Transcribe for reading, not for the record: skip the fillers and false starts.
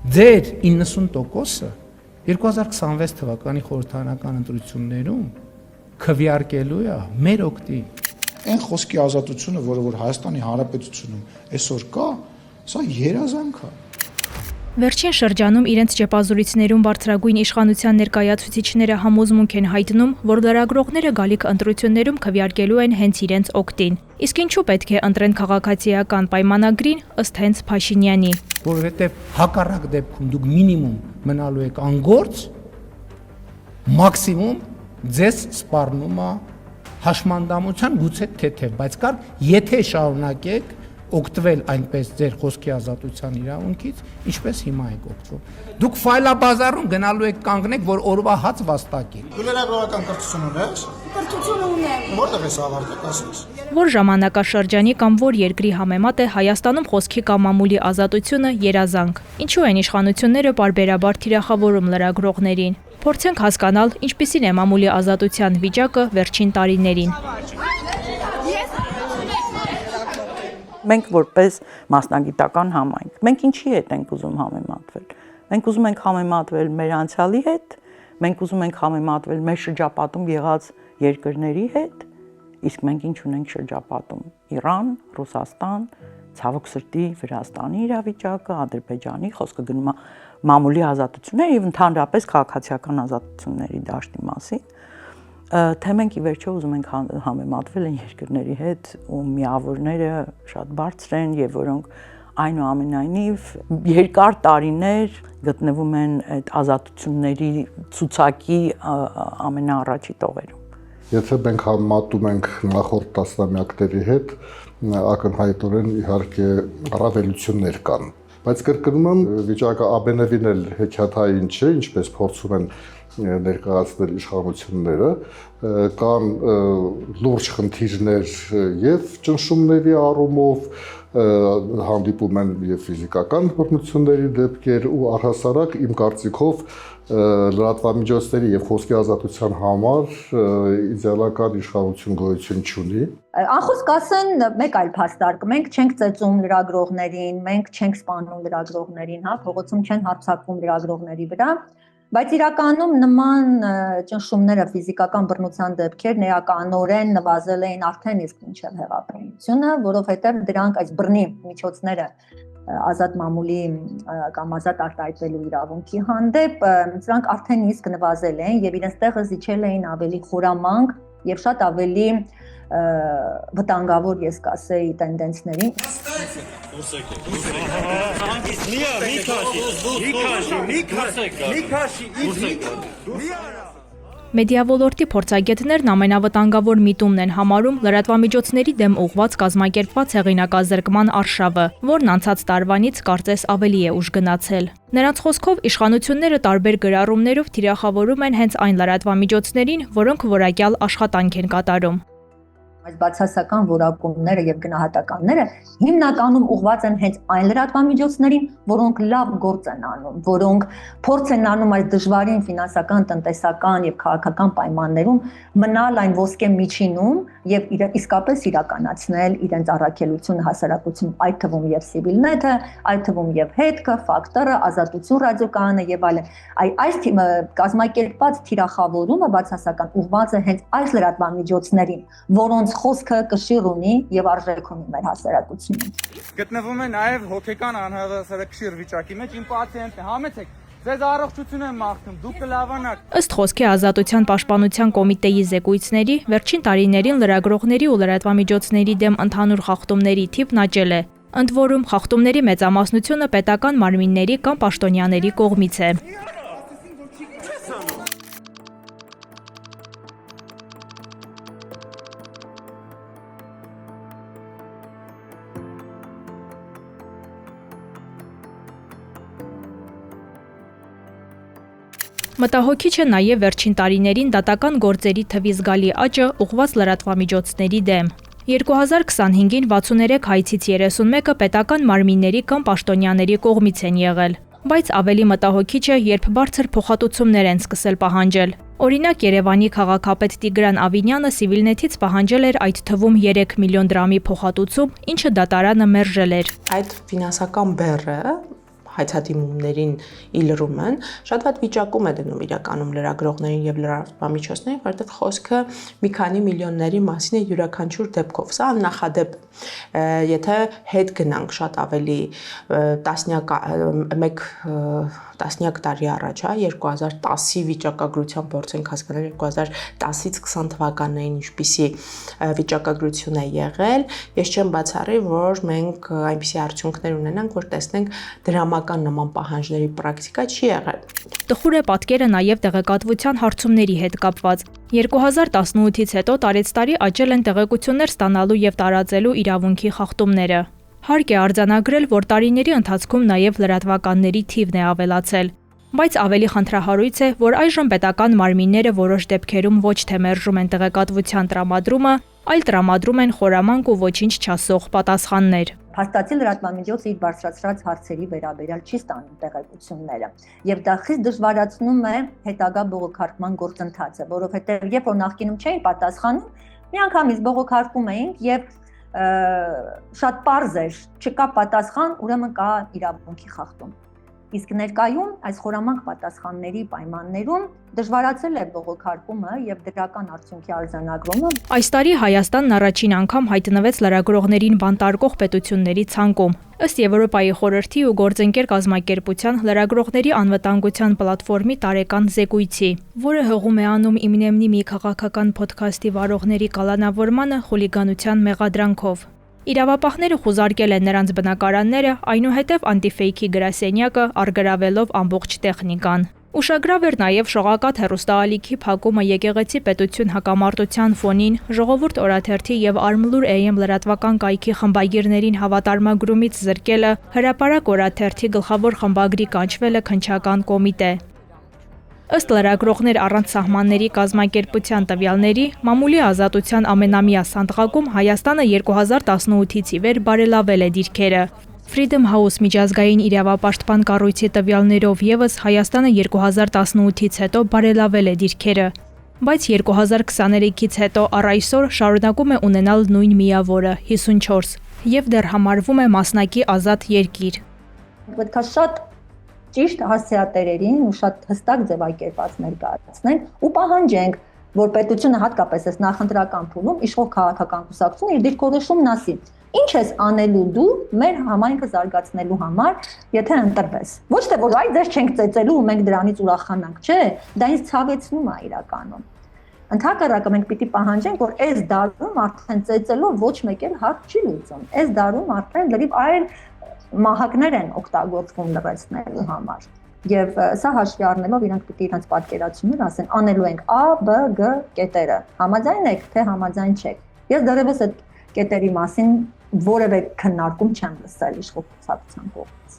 Ձեր 90%-ը 2026 թվականի խորհրդարանական ընտրություններում քվեարկելու է մեր օգտին։ Այն խոսքի ազատությունը, որ Հայաստանի Հանրապետությունում այսօր կա, սա երազանք է։ Վերջին շրջանում իրենց ճեպազորիցներում բարձրագույն իշխանության ներկայացուցիչները համոզմունք են հայտնում, որ լրագրողները գալիք ընտրություններում քվեարկելու են հենց իրենց օգտին։ Իսկ ինչու պետք է ընտրեն քաղաքացիական պայմանագրին, ըստ հենց Փաշինյանի։ Որովհետև հակառակ դեպքում դուք մինիմում մնալու եք անգործ, մաքսիմում ձեզ սպառնում է հաշմանդամության գուցե թեթև, բայց կար, եթե շարունակեք օգտվել այնպես ձեր խոսքի ազատության իրավունքից, ինչպես հիմա եք օգտվում։ Դուք ֆայլաբազարում գնալու եք կանգնեք, որ օրվա հաց վաստակի։ Դու լրագրողական կրթություն ունես։ Կրթություն ունեմ։ Որտեղ ես ավարտել, ասես։ Որ ժամանակաշրջանի կամ որ երկրի համեմատ է Հայաստանում խոսքի կամ մամուլի ազատությունը երազանք։ Ինչու են իշխանությունները պարբերաբար թիրախավորում լրագրողներին։ Փորձենք հասկանալ, ինչպիսին է մամուլի ազատության վիճակը վերջին տարիներին։ Մենք որպես մասնագիտական համայնք, մենք ինչի հետ ենք ուզում համեմատվել։ Մենք ուզում ենք համեմատվել մեր անցյալի հետ, մենք ուզում ենք համեմատվել մեր շրջապատում եղած երկրների հետ, իսկ մենք ինչ ունենք շրջապատում՝ Իրան, Ռուսաստան, ցավոք սրտի Վրաստանի իրավիճակը, Ադրբեջանի, խոսքը գնում է մամուլի ազատությունների եւ ընդհանրապես քաղաքացիական ազատությունների դաշտի մասին։ Թե մենք ի վերջո ուզում ենք համեմատվել են երկրների հետ, ու միավորները շատ բարձր են եւ որոնք այնուամենայնիվ երկար տարիներ գտնվում են այդ ազատությունների ցուցակի ամենաառաջի տողերում։ Եթե մենք համեմատում ենք նախորդ տասնամյակների հետ, ակնհայտորեն իհարկե առավելություններ կան, բայց կրկնում եմ, վիճակը ամենևին էլ հեքիաթային չէ, ինչպես փորձում են ներկայացնել իշխանությունները, կան լուրջ խնդիրներ եւ ճնշումների առումով, հանդիպում են եւ ֆիզիկական բռնությունների դեպքեր ու առհասարակ իմ կարծիքով լրատվամիջոցների եւ խոսքի ազատության համար իդեալական իշխանություն գոյություն չունի։ Անխոս կասեն մեկ այլ փաստարկ, մենք չենք ծեծում լրագրողներին, մենք չենք սպանում լրագրողներին, հա, փողոցում չեն հարձակվում լրագրողների վրա, բայց իրականում նման ճնշումները, ֆիզիկական բռնության դեպքերն էականորեն նվազել էին արդեն իսկ մինչև հեղափոխությունը, որովհետև դրանք այս բռնի միջոցները ազատ մամուլի կամ ազատ արտահայտվելու իրավունքի հանդեպ սրանք արդեն իսկ նվազել են եւ իրենց տեղը զիջել էին ավելի խորամանկ եւ շատ ավելի վտանգավոր, ես կասեի, տենդենսներին։ Մեդիավոլորտի փորձագետներն ամենավտանգավոր միտումն են համարում լրատվամիջոցների դեմ ուղղված կազմակերպված հեղինակազրկման արշավը, որն անցած տարվանից կարծես ավելի է ուժգնացել։ Նրանց խոսքով իշխանությունները տարբեր գրառումներով թիրախավորում են հենց այն լրատվամիջոցներին, որոնք որակյալ աշխատանք են կատարում։ Այս բացասական որակումները եւ գնահատականները հիմնականում ուղղված են հենց այն լրատվամիջոցներին, որոնք լավ գործ են անում, որոնք փորձ են անում այս դժվարին ֆինանսական, տնտեսական եւ քաղաքական պայմաններում մնալ այն ոսկե միջինում եւ իսկապես իրականացնել իրենց առաքելությունը հասարակությունում, այդ թվում եւ Civilnet-ը, այդ թվում եւ Հետքը, Ֆակտորը, Ազատություն ռադիոկայանը եւ այլն։ Այս կազմակերպված թիրախավորումը բացասական ուղղված է հենց այս լրատվամիջոցներին, որոնց խոսքը կշիռ ունի եւ արժեք ունի մեր հասարակությունում։ Գտնվում է նաեւ հոգեկան անհասարակշիռ վիճակի մեջ, իմ պացիենտն է, համեցեք, ձեզ առողջություն եմ մաղթում, դուք կլավանաք։ Ըստ խոսքի ազատության պաշտպանության կոմիտեի զեկույցների, վերջին տարիներին լրագրողների ու լրատվամիջոցների դեմ ընդհանուր խախտումների թիվն աճել է։ Ընդ որում խախտումների մեծամասնությունը պետական մարմինների կամ պաշտոնյաների կողմից է։ Մտահոգիչ է նաև վերջին տարիներին դատական գործերի թվի զգալի աճը ուղղված լրատվամիջոցների դեմ։ 2025-ին 63 հայցից 31-ը պետական մարմինների կամ պաշտոնյաների կողմից են եղել։ Բայց ավելի մտահոգիչ է, երբ բարձր փոխհատուցումներ են սկսել պահանջել։ Օրինակ Երևանի քաղաքապետ Տիգրան Ավինյանը Civilnet-ից պահանջել էր այդ թվում 3 միլիոն դրամի փոխհատուցում, ինչը դատարանը մերժել էր։ Այդ ֆինանսական բեռը հայցադիմումներին իլրում են, շատ վատ վիճակում է դնում իրականում լրագրողներին եւ լրատվամիջոցներին, որովհետեւ խոսքը մի քանի միլիոնների մասին է յուրաքանչյուր դեպքով։ Սա աննախադեպ է։ Եթե հետ գնանք շատ ավելի տասնյակ տարի առաջ, 2010-ի վիճակագրության փորձենք հասկանալ 2010-ից 20 թվականներին ինչպիսի վիճակագրություն է եղել, ես չեմ բացառի, որ մենք այնպիսի արդյունքներ ունենանք, որ տեսնենք դրամական նման պահանջների պրակտիկա չի եղել։ Տխուր է պատկերը նաև տեղեկատվության հարցումների հետ կապված։ 2018-ից հետո տարեցտարի աճել են տեղեկություններ ստանալու եւ տարածելու իրավունքի խախտումները։ Հարկ է արձանագրել, որ տարիների ընթացքում նաև լրատվականների թիվն է ավելացել, բայց ավելի խնդրահարույց է, որ այժմ պետական մարմինները որոշ դեպքերում ոչ թե մերժում են տեղեկատվության տրամադրումը, այլ տրամադրում են խորամանկ ու ոչինչ չասող պատասխաններ։ Փաստացի լրատվամիջոցը իր բարձրացրած հարցերի վերաբերյալ չի ստանում տեղեկությունները, եւ դա խիստ դժվարացնում է հետագա բողոքարկման գործընթացը, որովհետեւ երբ որ նախկինում չէին պատասխանում, միանգամից բողոքարկում էինք եւ շատ պարզ էր, չկա պատասխան, ուրեմն կա իրավունքի խախտում։ Իսկ ներկայում այս խորամանկ պատասխանների պայմաններում դժվարացել է բողոքարկումը եւ դրական արդյունքի արձանագրումը։ Այս տարի Հայաստանն առաջին անգամ հայտնվեց լրագրողներին բանտարկող պետությունների ցանկում։ Ըստ Եվրոպայի խորհրդի ու գործընկեր կազմակերպության լրագրողների անվտանգության պլատֆորմի տարեկան զեկույցի, որը հղում է անում Իմնեմնի մի քաղաքական փոդքասթի վարողների կալանավորմանը խուլիգանության մեղադրանքով։ Իրավապահները խուզարկել են նրանց բնակարանները, այնուհետև անտիֆեյքի գրասենյակը առգրավելով ամբողջ տեխնիկան։ Ուշագրավ էր նաև շողակաթ հեռուստաալիքի փակումը եկեղեցի պետություն հակամարտության ֆոնին, Ժողովուրդ օրաթերթի եւ Արմլուր AM լրատվական կայքի խմբագիրներին հավատարմագրումից զրկելը, Հրապարակ օրաթերթի գլխավոր խմբագրի կանչվելը քննչական կոմիտե։ Ըստ լրագրողներ առանց սահմանների կազմակերպության տվյալների, մամուլի ազատության ամենամյա սանդղակում Հայաստանը 2018-ից ի վեր բարելավել է դիրքերը։ Freedom House միջազգային իրավապաշտպան կառույցի տվյալներով եւս Հայաստանը 2018-ից հետո բարելավել է դիրքերը, բայց 2023-ից հետո առ այսօր շարունակում է ունենալ նույն միավորը 54 եւ դեռ համարվում է մասնակի ազատ երկիր։ Պետք է շատ ճիշտ հասցեատերերին ու շատ հստակ ձևակերպած ներկայացնենք ու պահանջենք, որ պետությունը հատկապես այս նախընտրական փուլում իշխող քաղաքական կուսակցությունը իր դիրքորոշումն ասի։ Ինչ ես անելու դու մեր համայնքը զարգացնելու համար, եթե ընտրվես։ Ոչ թե որ այ ձեզ չենք ծեծելու ու մենք դրանից ուրախանանք, չէ, դա ինձ ցավեցնում է իրականում։ Ընդհակառակը մենք պիտի պահանջենք, որ այս դարում արդեն ծեծելով ոչ մեկ էլ հարց չի լուծում։ Այս դարում արդեն լրիվ այլ մահակներ են օգտագործվում լրացնելու համար։ Եվ սա հաշվի առնելով իրենք պիտի իրենց պատկերացումներ ասեն, անելու ենք A, B, G կետերը։ Համաձայն եք, թե համաձայն չեք։ Ես դեռևս այդ կետերի մասին որևէ քննարկում չեմ լսել իշխող կուսակցության կողմից։